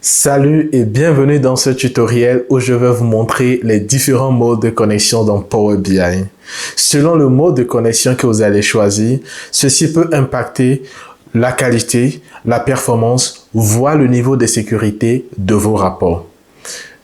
Salut et bienvenue dans ce tutoriel où je vais vous montrer les différents modes de connexion dans Power BI. Selon le mode de connexion que vous allez choisir, ceci peut impacter la qualité, la performance, voire le niveau de sécurité de vos rapports.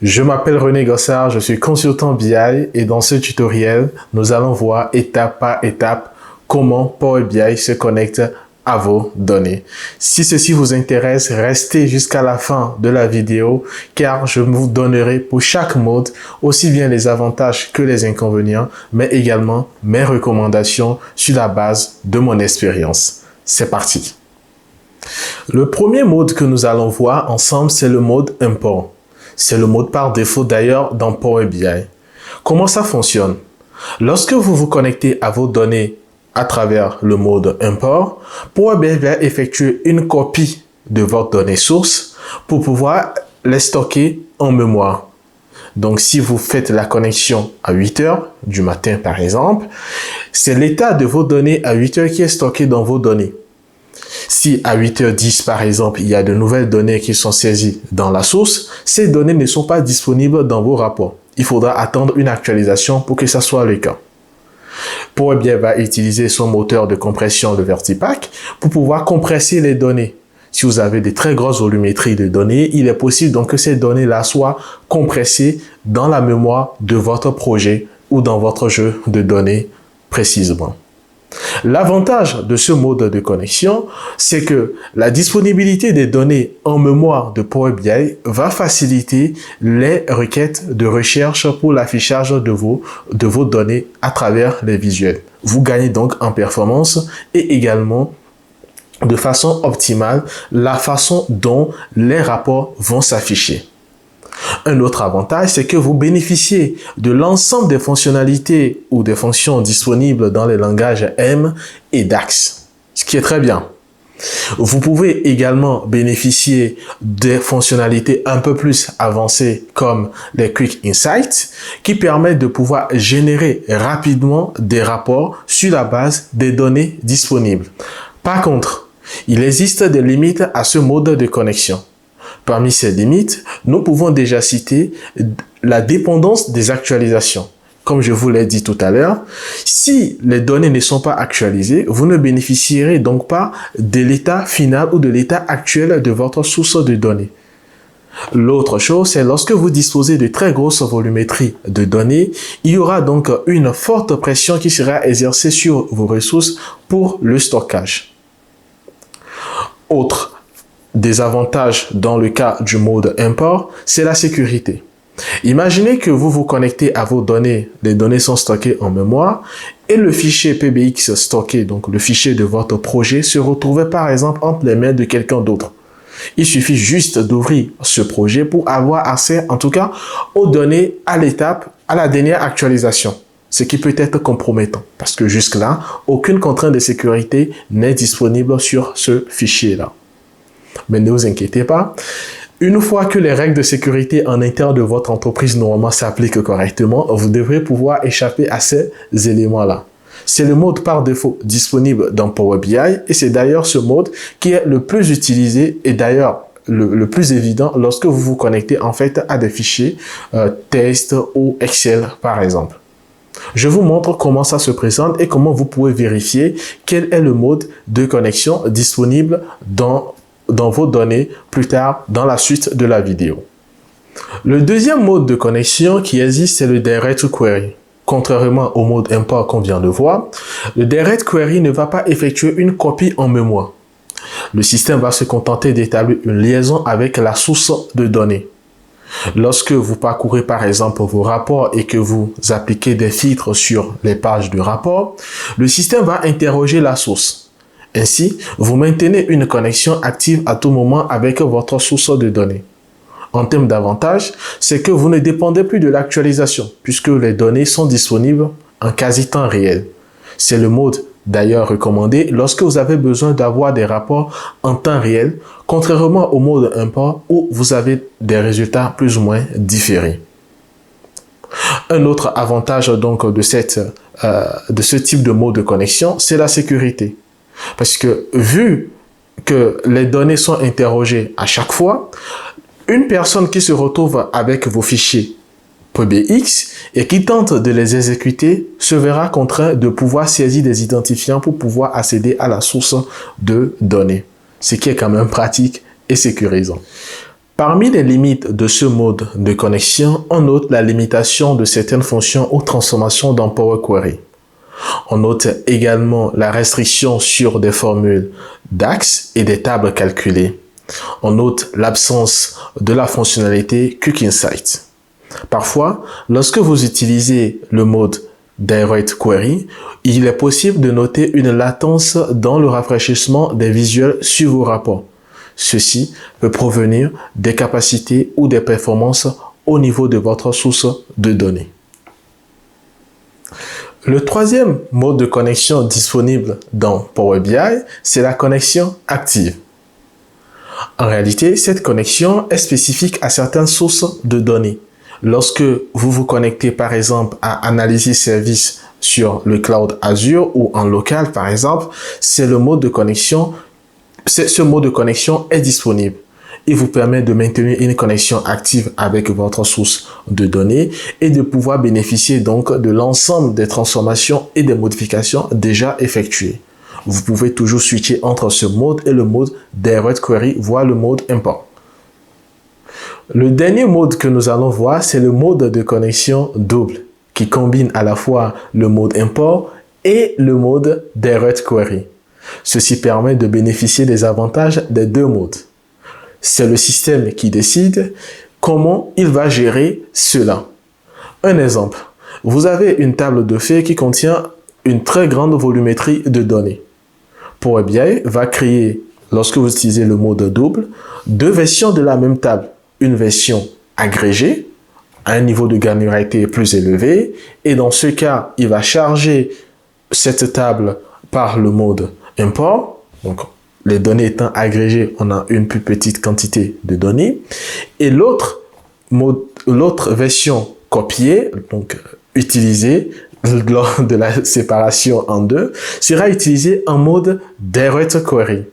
Je m'appelle René Gossard, je suis consultant BI et dans ce tutoriel, nous allons voir étape par étape comment Power BI se connecte à vos données. Si ceci vous intéresse, restez jusqu'à la fin de la vidéo car je vous donnerai pour chaque mode aussi bien les avantages que les inconvénients, mais également mes recommandations sur la base de mon expérience. C'est parti. Le premier mode que nous allons voir ensemble, c'est le mode import. C'est le mode par défaut d'ailleurs dans Power BI. Comment ça fonctionne? Lorsque vous vous connectez à vos données à travers le mode import, Power BI va effectuer une copie de votre donnée source pour pouvoir les stocker en mémoire. Donc, si vous faites la connexion à 8 heures du matin, par exemple, c'est l'état de vos données à 8 heures qui est stocké dans vos données. Si à 8h10, par exemple, il y a de nouvelles données qui sont saisies dans la source, ces données ne sont pas disponibles dans vos rapports. Il faudra attendre une actualisation pour que ça soit le cas. Power BI va utiliser son moteur de compression, le Vertipack, pour pouvoir compresser les données. Si vous avez de très grosses volumétries de données, il est possible donc que ces données-là soient compressées dans la mémoire de votre projet ou dans votre jeu de données précisément. L'avantage de ce mode de connexion, c'est que la disponibilité des données en mémoire de Power BI va faciliter les requêtes de recherche pour l'affichage de vos données à travers les visuels. Vous gagnez donc en performance et également de façon optimale la façon dont les rapports vont s'afficher. Un autre avantage, c'est que vous bénéficiez de l'ensemble des fonctionnalités ou des fonctions disponibles dans les langages M et DAX, ce qui est très bien. Vous pouvez également bénéficier des fonctionnalités un peu plus avancées comme les Quick Insights qui permettent de pouvoir générer rapidement des rapports sur la base des données disponibles. Par contre, il existe des limites à ce mode de connexion. Parmi ces limites, nous pouvons déjà citer la dépendance des actualisations. Comme je vous l'ai dit tout à l'heure, si les données ne sont pas actualisées, vous ne bénéficierez donc pas de l'état final ou de l'état actuel de votre source de données. L'autre chose, c'est lorsque vous disposez de très grosses volumétries de données, il y aura donc une forte pression qui sera exercée sur vos ressources pour le stockage. Autre désavantage dans le cas du mode import, c'est la sécurité. Imaginez que vous vous connectez à vos données, les données sont stockées en mémoire et le fichier PBX stocké, donc le fichier de votre projet, se retrouvait par exemple entre les mains de quelqu'un d'autre. Il suffit juste d'ouvrir ce projet pour avoir accès en tout cas aux données à la dernière actualisation. Ce qui peut être compromettant parce que jusque-là, aucune contrainte de sécurité n'est disponible sur ce fichier-là. Mais ne vous inquiétez pas, une fois que les règles de sécurité en interne de votre entreprise normalement s'appliquent correctement, vous devrez pouvoir échapper à ces éléments-là. C'est le mode par défaut disponible dans Power BI et c'est d'ailleurs ce mode qui est le plus utilisé et d'ailleurs le plus évident lorsque vous vous connectez en fait à des fichiers test ou Excel par exemple. Je vous montre comment ça se présente et comment vous pouvez vérifier quel est le mode de connexion disponible dans vos données plus tard dans la suite de la vidéo. Le deuxième mode de connexion qui existe, c'est le Direct Query. Contrairement au mode import qu'on vient de voir, le Direct Query ne va pas effectuer une copie en mémoire. Le système va se contenter d'établir une liaison avec la source de données. Lorsque vous parcourez par exemple vos rapports et que vous appliquez des filtres sur les pages de rapport, le système va interroger la source. Ainsi, vous maintenez une connexion active à tout moment avec votre source de données. En termes d'avantages, c'est que vous ne dépendez plus de l'actualisation puisque les données sont disponibles en quasi temps réel. C'est le mode d'ailleurs recommandé lorsque vous avez besoin d'avoir des rapports en temps réel, contrairement au mode import où vous avez des résultats plus ou moins différés. Un autre avantage donc de ce type de mode de connexion, c'est la sécurité. Parce que vu que les données sont interrogées à chaque fois, Une personne qui se retrouve avec vos fichiers PBX et qui tente de les exécuter se verra contraint de pouvoir saisir des identifiants pour pouvoir accéder à la source de données, ce qui est quand même pratique et sécurisant. Parmi les limites de ce mode de connexion, on note la limitation de certaines fonctions ou transformations dans Power Query. On note également la restriction sur des formules DAX et des tables calculées. On note l'absence de la fonctionnalité Quick Insight. Parfois, lorsque vous utilisez le mode Direct Query, il est possible de noter une latence dans le rafraîchissement des visuels sur vos rapports. Ceci peut provenir des capacités ou des performances au niveau de votre source de données. Le troisième mode de connexion disponible dans Power BI, c'est la connexion active. En réalité, cette connexion est spécifique à certaines sources de données. Lorsque vous vous connectez par exemple à Analysis Service sur le Cloud Azure ou en local par exemple, ce mode de connexion est disponible. Il vous permet de maintenir une connexion active avec votre source de données et de pouvoir bénéficier donc de l'ensemble des transformations et des modifications déjà effectuées. Vous pouvez toujours switcher entre ce mode et le mode Direct Query, voire le mode Import. Le dernier mode que nous allons voir, c'est le mode de connexion double, qui combine à la fois le mode Import et le mode Direct Query. Ceci permet de bénéficier des avantages des deux modes. C'est le système qui décide comment il va gérer cela. Un exemple, vous avez une table de faits qui contient une très grande volumétrie de données. Power BI va créer, lorsque vous utilisez le mode double, deux versions de la même table. Une version agrégée, à un niveau de granularité plus élevé, et dans ce cas, il va charger cette table par le mode import. Donc, les données étant agrégées, on a une plus petite quantité de données. Et l'autre version copiée, donc utilisée lors de la séparation en deux, sera utilisée en mode Direct Query.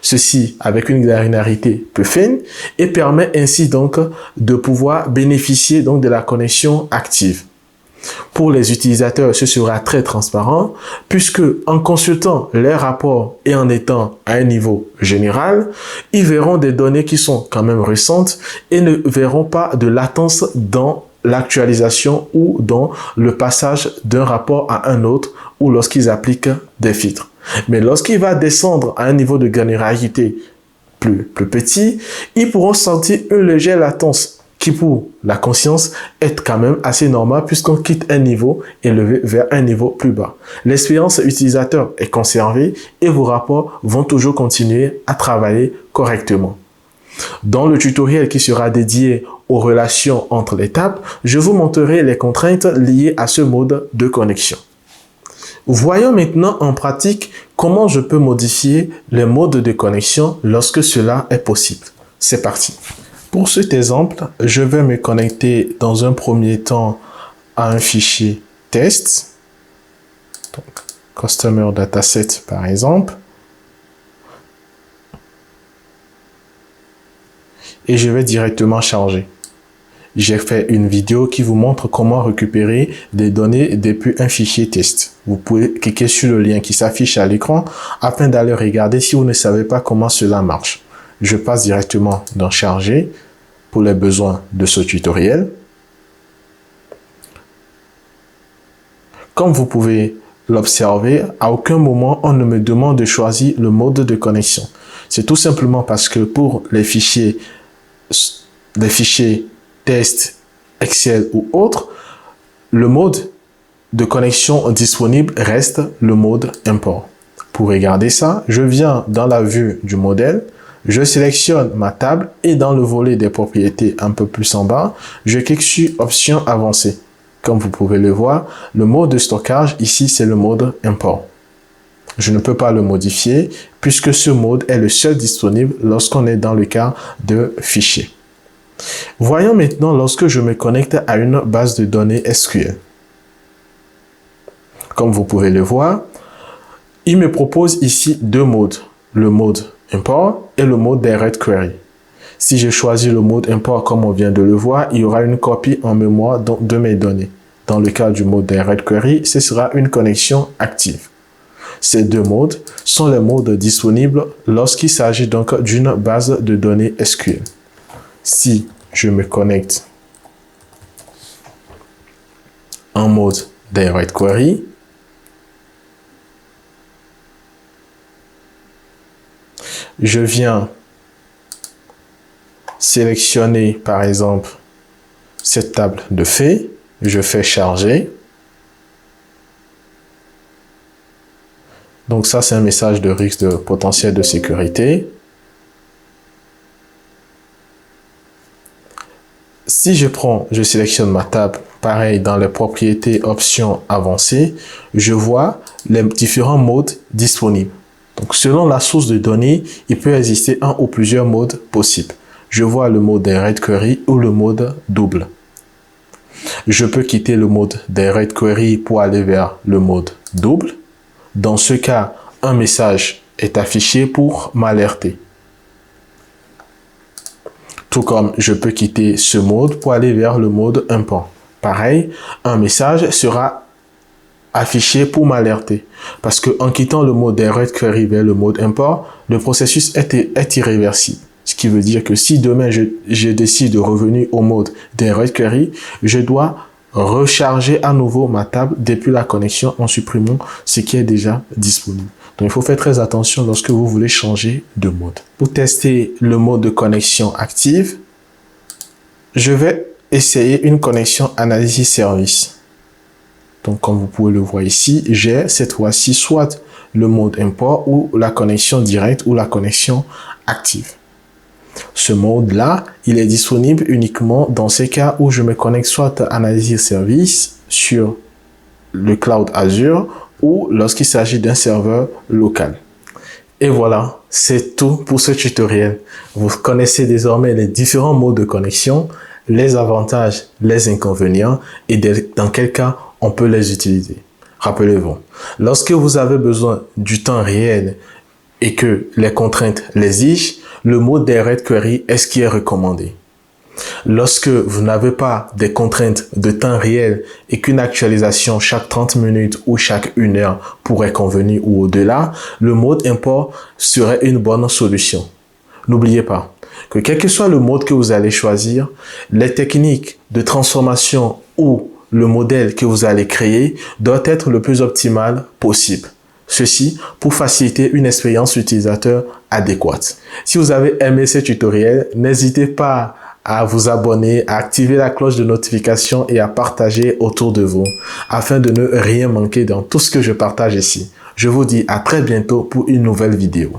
Ceci avec une granularité peu fine et permet ainsi donc de pouvoir bénéficier donc de la connexion active. Pour les utilisateurs, ce sera très transparent puisque en consultant les rapports et en étant à un niveau général, ils verront des données qui sont quand même récentes et ne verront pas de latence dans l'actualisation ou dans le passage d'un rapport à un autre ou lorsqu'ils appliquent des filtres. Mais lorsqu'il va descendre à un niveau de granularité plus petit, ils pourront sentir une légère latence qui pour la conscience est quand même assez normale puisqu'on quitte un niveau élevé vers un niveau plus bas. L'expérience utilisateur est conservée et vos rapports vont toujours continuer à travailler correctement. Dans le tutoriel qui sera dédié aux relations entre les tables, je vous montrerai les contraintes liées à ce mode de connexion. Voyons maintenant en pratique comment je peux modifier les modes de connexion lorsque cela est possible. C'est parti. Pour cet exemple, je vais me connecter dans un premier temps à un fichier test, donc Customer Dataset par exemple, et je vais directement charger. J'ai fait une vidéo qui vous montre comment récupérer des données depuis un fichier test. Vous pouvez cliquer sur le lien qui s'affiche à l'écran afin d'aller regarder si vous ne savez pas comment cela marche. Je passe directement dans charger pour les besoins de ce tutoriel. Comme vous pouvez l'observer, à aucun moment on ne me demande de choisir le mode de connexion. C'est tout simplement parce que pour les fichiers test, Excel ou autres, le mode de connexion disponible reste le mode import. Pour regarder ça, je viens dans la vue du modèle, je sélectionne ma table et dans le volet des propriétés un peu plus en bas, je clique sur option avancée. Comme vous pouvez le voir, le mode de stockage ici c'est le mode import. Je ne peux pas le modifier puisque ce mode est le seul disponible lorsqu'on est dans le cas de fichier. Voyons maintenant lorsque je me connecte à une base de données SQL. Comme vous pouvez le voir, il me propose ici deux modes, le mode import et le mode Direct Query. Si je choisis le mode import comme on vient de le voir, il y aura une copie en mémoire de mes données. Dans le cas du mode Direct Query, ce sera une connexion active. Ces deux modes sont les modes disponibles lorsqu'il s'agit donc d'une base de données SQL. Si je me connecte en mode Direct Query, je viens sélectionner par exemple cette table de faits, je fais charger. Donc ça, c'est un message de risque de potentiel de sécurité. Si je sélectionne ma table, pareil, dans les propriétés options avancées, je vois les différents modes disponibles. Donc selon la source de données, il peut exister un ou plusieurs modes possibles. Je vois le mode Direct Query ou le mode double. Je peux quitter le mode Direct Query pour aller vers le mode double. Dans ce cas, un message est affiché pour m'alerter. Tout comme je peux quitter ce mode pour aller vers le mode import. Pareil, un message sera affiché pour m'alerter. Parce qu'en quittant le mode Direct Query vers le mode import, le processus est irréversible. Ce qui veut dire que si demain je décide de revenir au mode Direct Query, je dois recharger à nouveau ma table depuis la connexion en supprimant ce qui est déjà disponible. Donc, il faut faire très attention lorsque vous voulez changer de mode. Pour tester le mode de connexion active, je vais essayer une connexion Analysis Service. Donc, comme vous pouvez le voir ici, j'ai cette fois-ci soit le mode import ou la connexion directe ou la connexion active. Ce mode-là, il est disponible uniquement dans ces cas où je me connecte soit à Analysis Service sur le Cloud Azure ou lorsqu'il s'agit d'un serveur local. Et voilà, c'est tout pour ce tutoriel. Vous connaissez désormais les différents modes de connexion, les avantages, les inconvénients et dans quel cas on peut les utiliser. Rappelez-vous, lorsque vous avez besoin du temps réel et que les contraintes l'exigent, le mode Direct Query est ce qui est recommandé. Lorsque vous n'avez pas des contraintes de temps réel et qu'une actualisation chaque 30 minutes ou chaque 1 heure pourrait convenir ou au-delà, le mode import serait une bonne solution. N'oubliez pas que quel que soit le mode que vous allez choisir, les techniques de transformation ou le modèle que vous allez créer doit être le plus optimal possible. Ceci pour faciliter une expérience utilisateur adéquate. Si vous avez aimé ce tutoriel, n'hésitez pas à vous abonner, à activer la cloche de notification et à partager autour de vous afin de ne rien manquer dans tout ce que je partage ici. Je vous dis à très bientôt pour une nouvelle vidéo.